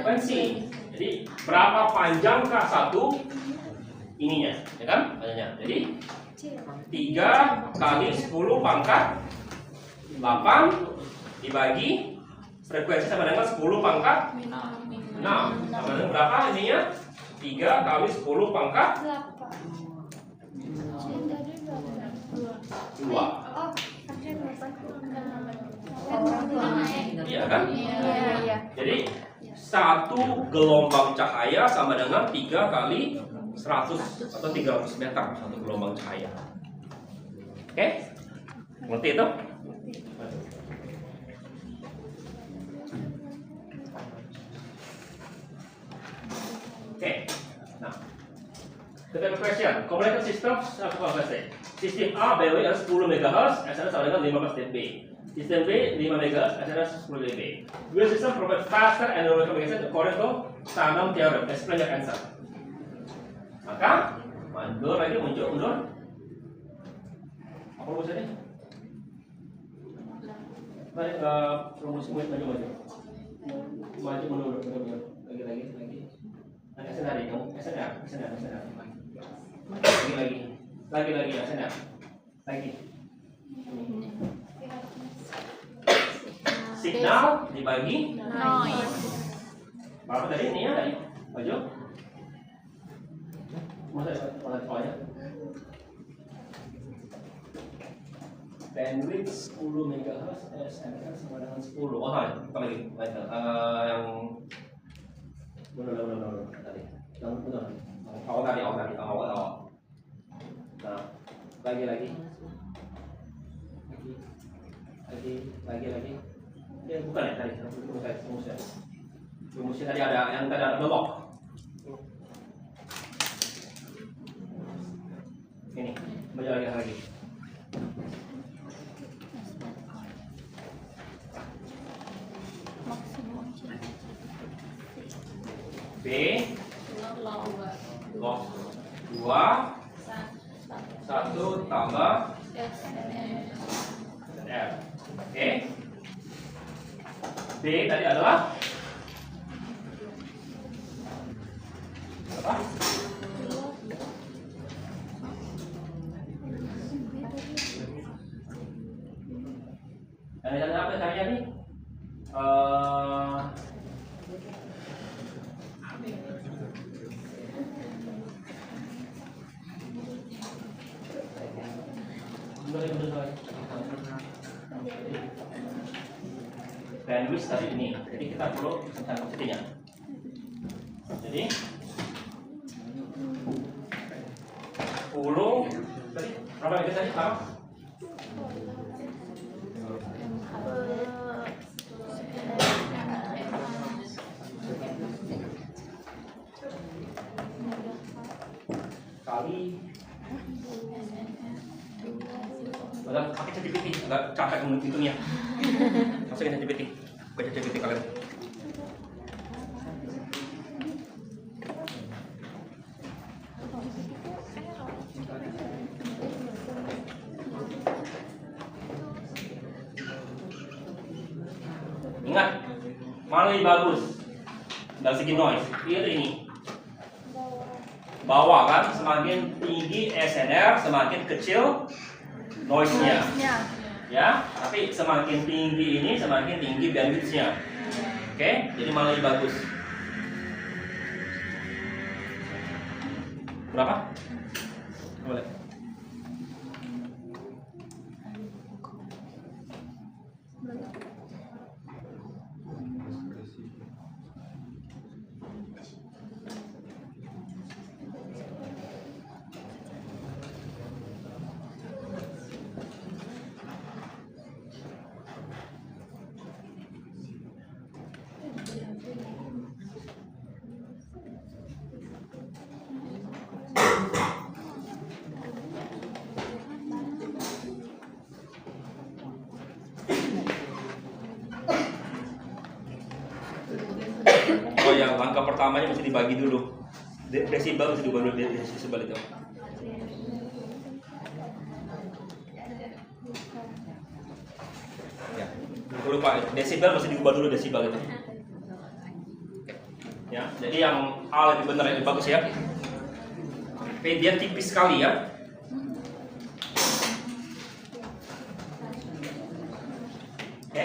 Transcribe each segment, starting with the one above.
frekuensi. Jadi berapa panjangkah satu ininya, ya kan? Panjangnya. Jadi 3 kali 10 pangkat 8 dibagi frekuensi sama dengan 10 pangkat 6. Sama dengan berapa ininya? 3 kali 10 pangkat 2. Iya kan? Jadi satu gelombang cahaya sama dengan 3 kali 100 atau 300 meter satu gelombang cahaya. Oke? Ngerti itu? Oke. Nah, the question. Combination system Sistem A BW adalah 10 MHz, SNS sama dengan 15 dB. Sistem B 5 MHz, SNS 10 dB. Dua sistem provide faster and lower communication according to Shannon theorem. Explain your answer. Maka mundur lagi, mundur. Apa rumusnya? Baik, rumus maju. Maju mundur. Lagi. Nanti SNR kamu, SNR. Lagi SNR. Lagi. Signal dibagi Noise. berapa tadi ini ya tadi? Maju. Masa soalnya bandwidth 10 MHz SNR sama dengan 10. Oh, apa lagi? Yang benar tadi. Yang benar. Awal. Nah, lagi. Ya, bukan ya tadi. Rumusnya tadi ada yang tadi ada belok. Ini, baca lagi. B log 2 1 tambah R. Oke. B tadi adalah apa? Dan apa caranya nih? Bandwidth tadi ini, jadi kita perlu mencari posisinya. Jadi 10 tadi berapa itu tadi? Berapa? Kali udah pakai ChatGPT, agak capek menghitungnya. Masukin ChatGPT, buka ChatGPT kalian. Ingat, mana lebih bagus dari segi noise? Ini bawah kan, semakin tinggi SNR semakin kecil noise-nya. Ya, tapi semakin tinggi ini semakin tinggi bandwidth-nya. Oke, jadi mana lebih bagus? Berapa? Boleh. Oh ya, langkah pertamanya mesti dibagi dulu. Desibel mesti dibagi dulu, desibel itu. Ya, lupa. Desibel mesti diubah dulu desibel itu. Ya, jadi yang A lebih benar, lebih bagus ya. Tapi dia tipis sekali ya. Oke,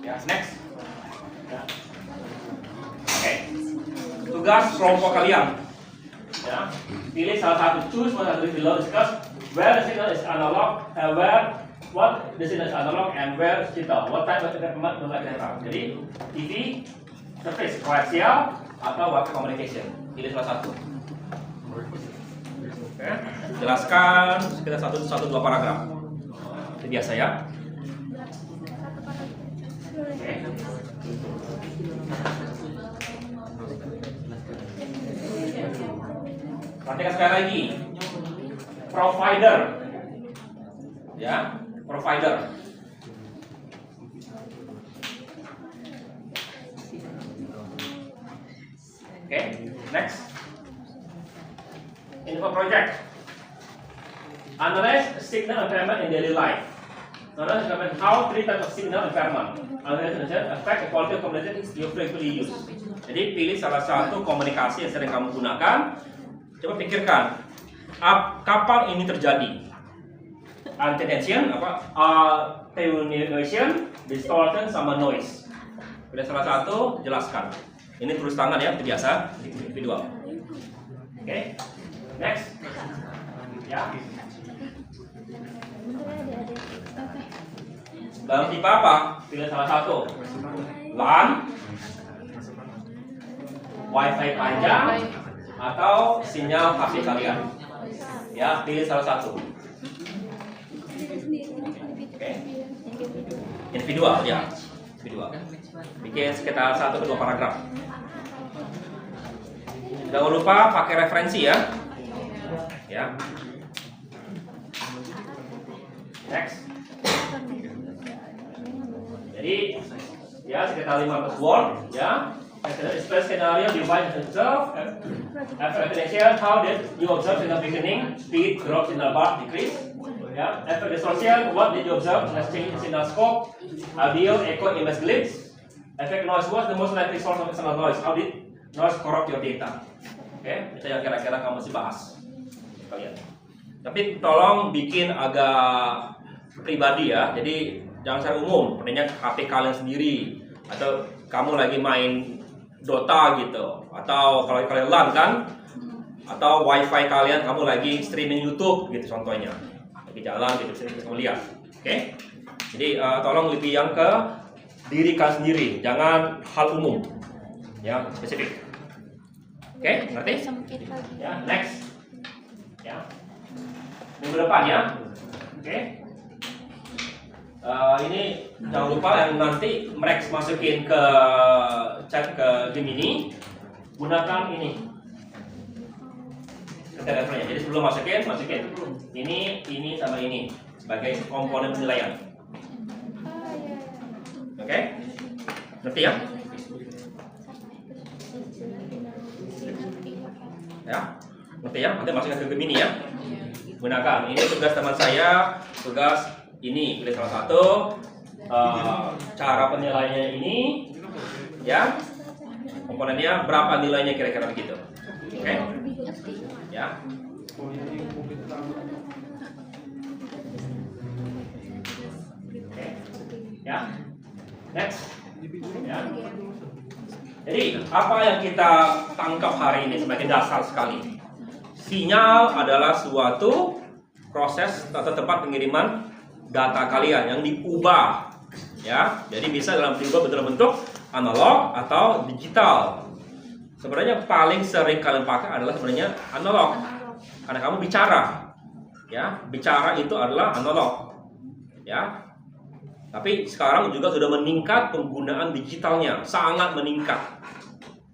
ya next. Ya. Oke, tugas kelompok kalian. Ya, pilih salah satu, choose one of the below discuss where the signal is analog, what the signal is analog and where digital. What type of equipment would like to have? Jadi TV, surface, koaksial atau wifi communication. Pilih salah satu. Oke, jelaskan sekitar 1-2 paragraf. Itu biasa ya. Oke. Perhatikan sekali lagi. Provider. Ya, provider. Oke, next. Info project. Analyze signal impairment in daily life. Analyze how 3 types of signal impairment. Analyze affect the quality of communication you frequently use. Jadi pilih salah satu komunikasi yang sering kamu gunakan. Coba pikirkan, kapan ini terjadi? Attenuation, attenuation, distortion, sama noise. Pilih salah satu, jelaskan. Ini tulis tangan ya, biasa, individual. Oke, next. Ya. Dalam tipe apa? Pilih salah satu. LAN, Wi-Fi panjang, atau sinyal HP kalian. Ya, pilih salah satu. Oke. Individual ya, individual. Bikin sekitar 1-2 paragraf. Jangan lupa pakai referensi ya. Ya. Next. Jadi ya sekitar 15 word ya. Express scenario device itself. After attenuation, how did you observe in the beginning? Speed drops in the bar decrease. Yeah. After distortion, what did you observe? Let's change in the scope. Audio, echo, image glitch. Effect noise. What's the most likely source of external noise? How did noise corrupt your data? Oke, itu yang kira-kira kamu mesti bahas. Kalian. Tapi tolong bikin agak pribadi ya. Jadi jangan secara umum. Sebenarnya HP kalian sendiri atau kamu lagi main Dota gitu, atau kalau kalian LAN kan, atau WiFi kalian kamu lagi streaming YouTube gitu contohnya, lagi jalan gitu bisa kamu lihat. Oke? Jadi tolong lebih yang ke diri kalian sendiri, jangan hal umum, ya spesifik. Oke, ngerti? Ya, next. Ya, minggu depan ya. Oke. Ini jangan lupa yang nanti Max masukin ke chat ke Gemini, gunakan ini referensinya. Jadi sebelum masukin ini sama ini sebagai komponen penilaian. Oke? Ngerti ya? Ya, ngerti ya? Nanti masukin ke Gemini ya. Gunakan. Ini tugas teman saya, tugas ini pilih salah satu. Cara penilaiannya ini, ya. Komponennya berapa nilainya kira-kira begitu. Oke? Ya. Oke. Ya. Next. Ya. Jadi apa yang kita tangkap hari ini sebagai dasar sekali? Sinyal adalah suatu proses atau tempat pengiriman data kalian yang diubah, ya. Jadi bisa diubah bentuk analog atau digital. Sebenarnya paling sering kalian pakai adalah sebenarnya analog, karena kamu bicara, ya. Bicara itu adalah analog, ya. Tapi sekarang juga sudah meningkat penggunaan digitalnya, sangat meningkat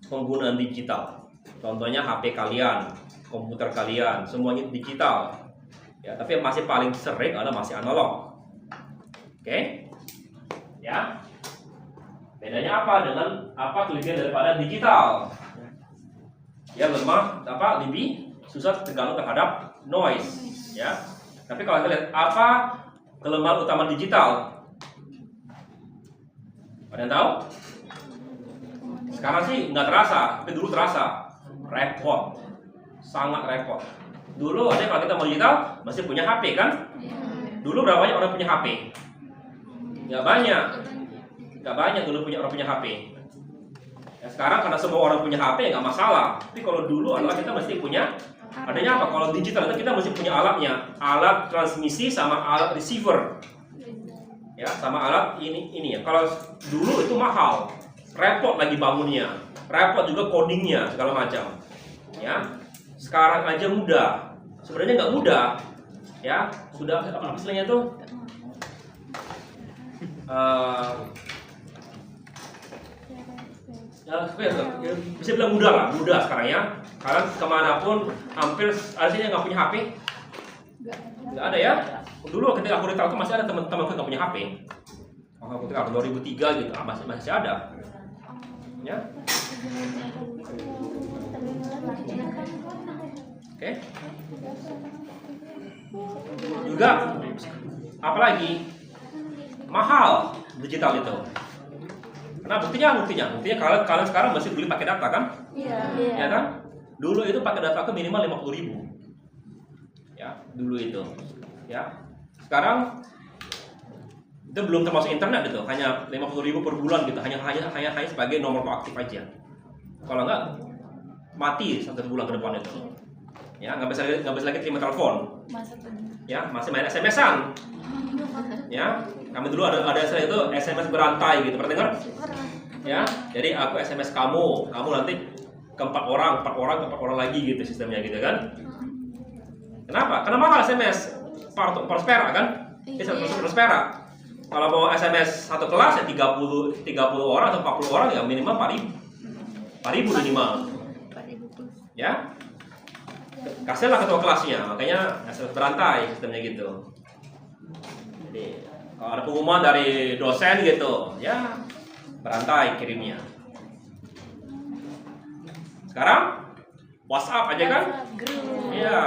penggunaan digital. Contohnya HP kalian, komputer kalian, semuanya digital. Ya, tapi yang masih paling sering adalah masih analog. Oke? Ya. Bedanya apa dengan apa kelebihan daripada digital? Ya, lemah lebih susah terganggu terhadap noise, ya. Tapi kalau kita lihat apa kelemahan utama digital? Ada yang tahu? Sekarang sih nggak terasa, tapi dulu terasa. Repot, sangat repot. Dulu ada kalau kita mau digital masih punya HP kan? Dulu berapa banyak orang punya HP? Nggak banyak. Nggak banyak dulu orang punya HP. Ya, sekarang karena semua orang punya HP nggak masalah. Tapi kalau dulu adalah kita mesti punya. Adanya apa? Kalau digital itu kita mesti punya alatnya, alat transmisi sama alat receiver. Ya, sama alat ini ya. Kalau dulu itu mahal, repot lagi bangunnya, repot juga codingnya segala macam. Ya, sekarang aja mudah. Sebenarnya nggak mudah. Ya, sudah apa istilahnya tuh? Ya, bisa bilang mudah lah, mudah sekarang ya. Karena kemanapun hampir aslinya nggak punya HP, nggak ada ya. Dulu ketika aku di Telkom masih ada teman-temanku nggak punya HP. Aku tahun 2003 gitu, masih ada. Ya. Oke. Juga, apalagi mahal digital itu. Nah buktinya kalian sekarang masih beli pakai data kan? Iya. Ya kan? Dulu itu pakai data ke minimal 50.000. Ya, dulu itu. Ya. Sekarang itu belum termasuk internet itu, hanya 50.000 per bulan gitu, hanya sebagai nomor aktif aja. Kalau enggak mati 1 bulan ke depan itu. Ya, nggak bisa lagi terima telepon. Ya, masih main SMS-an. Ya, kami dulu ada istilah itu SMS berantai gitu, pernah dengar? Ya, jadi aku SMS kamu nanti ke 4 orang lagi gitu sistemnya gitu kan? Kenapa? Karena mahal SMS per spera kan? Ini 100 per spera. Kalau mau SMS satu kelas ya 30 orang atau 40 orang ya minimal 4.000 minimal. Ya. Kasihlah ketua kelasnya, makanya SMS berantai sistemnya gitu. Jadi kalau ada pengumuman dari dosen gitu, ya berantai kirimnya. Sekarang WhatsApp aja kan? Iya.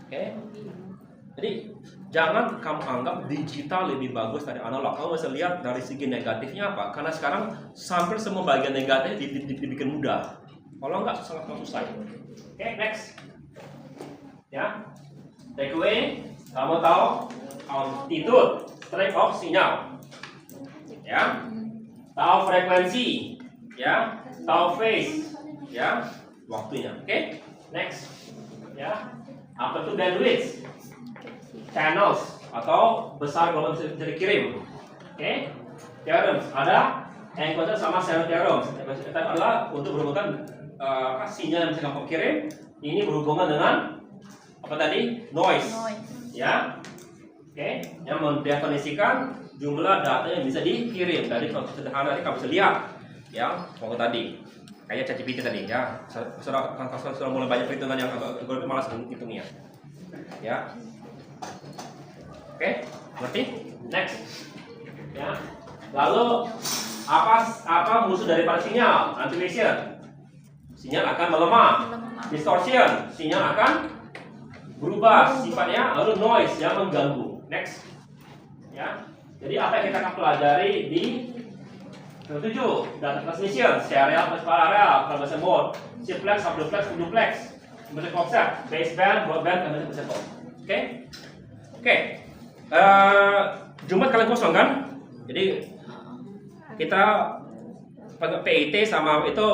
Oke. Jadi jangan kamu anggap digital lebih bagus dari analog. Kamu bisa lihat dari segi negatifnya apa? Karena sekarang hampir semua bagian negatif dibikin mudah. Kalau enggak sangat susah. Oke, next. Ya. Take away. Kamu tahu amplitude, strength of sinyal. Ya. Tahu frekuensi. Ya. Tahu phase. Ya. Waktunya. Oke. Next. Ya. Amplitude bandwidth. Channels atau besar gelombang bisa dikirim. Oke. Theorems ada encoder sama channel theorems. Itu adalah untuk berhubungan sinyal yang bisa kamu kirim. Ini berhubungan dengan apa tadi? Noise. Ya. Oke. Yang mendefinisikan jumlah data yang bisa dikirim. Dari konsep sederhana ini kamu bisa lihat. Ya, kalau tadi kayak ChatGPT tadi ya. Sudah mulai banyak perhitungan yang agak malas menghitungnya. Ya. Oke, ngerti? Next. Ya. Lalu apa musuh daripada sinyal? Attenuation. Sinyal akan melemah. Distortion. Sinyal akan berubah sifatnya. Lalu noise yang mengganggu. Next. Ya. Jadi apa yang kita akan pelajari di 7 data transmission, serial plus parallel, conversion mode, simplex, subduplex, duplex, bentuk konsep, baseband, broadband, dan bentuk konsep. Oke. Oke. Jumat kalian kosong kan? Jadi kita pakai PIT sama itu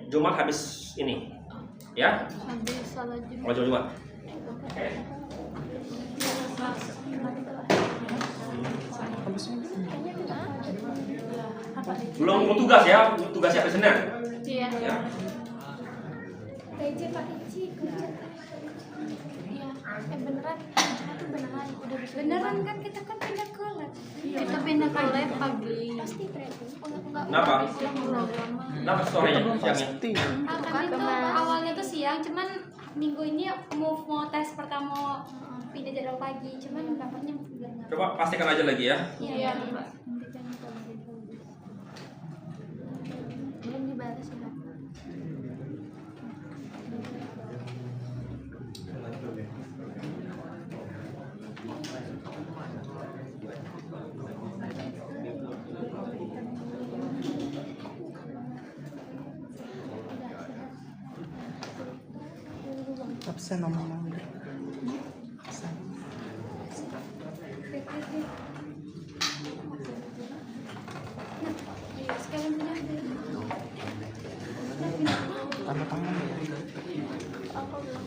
Jumat habis ini, ya? Habis salat Jumat. Oh Jumat. Oke. Belum tugas ya? Tugasnya hari Senin. Iya. Ya. PJ pakai cik. Iya. Beneran. Itu beneran. Udah bisa. Beneran kan kita kan pindah ke lab. Kita pindah ke lab pagi. Pasti Kenapa? Kenapa story-nya siangnya? Kan itu awalnya tuh siang, cuman minggu ini mau tes pertama pindah jadwal pagi, cuman dapatnya Coba pastikan aja lagi ya. Iya. belum dibalas ya. Absen omongan. Absen. Iya, sekarang punya Tanda tangan ya. aku belum.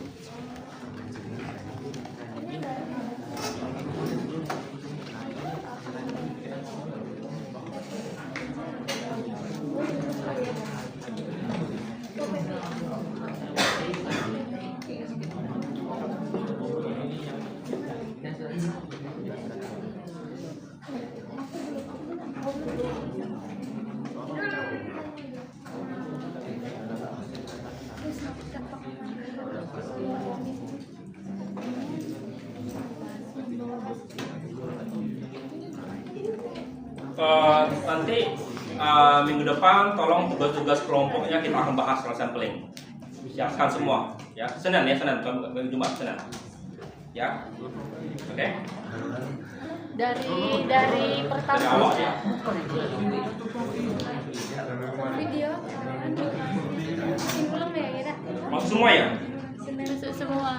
Nanti minggu depan tolong tugas-tugas kelompoknya kita akan bahas soal sampling. Siapkan semua, ya. Senin ya, Senin, bukan Jumat, Senin. Ya, oke. Dari pertama Dari awal ya. video belum ya kira Masuk semua ya. masuk semua.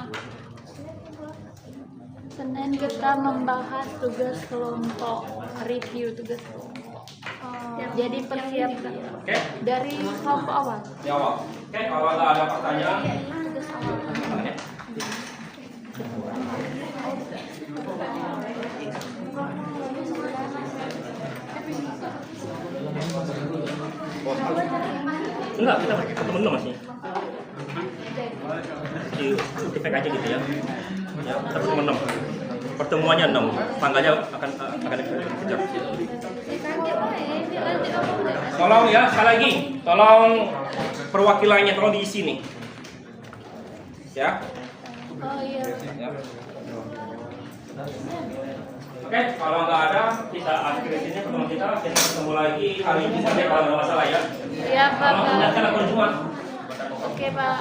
Senin kita membahas tugas kelompok, review tugas kelompok. Jadi persiapkan Oke, dari kelompok awal. di awal. Oke, kalau nggak ada pertanyaan, Tugas awal. tangan ya. Enggak, kita ketemu dulu masih. Di efek aja gitu ya. Ya, kita ketemu 6. Pertemuannya 6. Tanggalnya akan dikejar. Tolong ya, sekali lagi. Tolong perwakilannya tolong diisi nih. Ya. Oh iya. Ya. Oke, kalau nggak ada, kita akhiri sini pertemuan kita. Kita ketemu lagi hari Jumat ya, kalau nggak masalah ya. Iya, Pak. Kalau tidak, kan aku Jumat. Oke, Pak.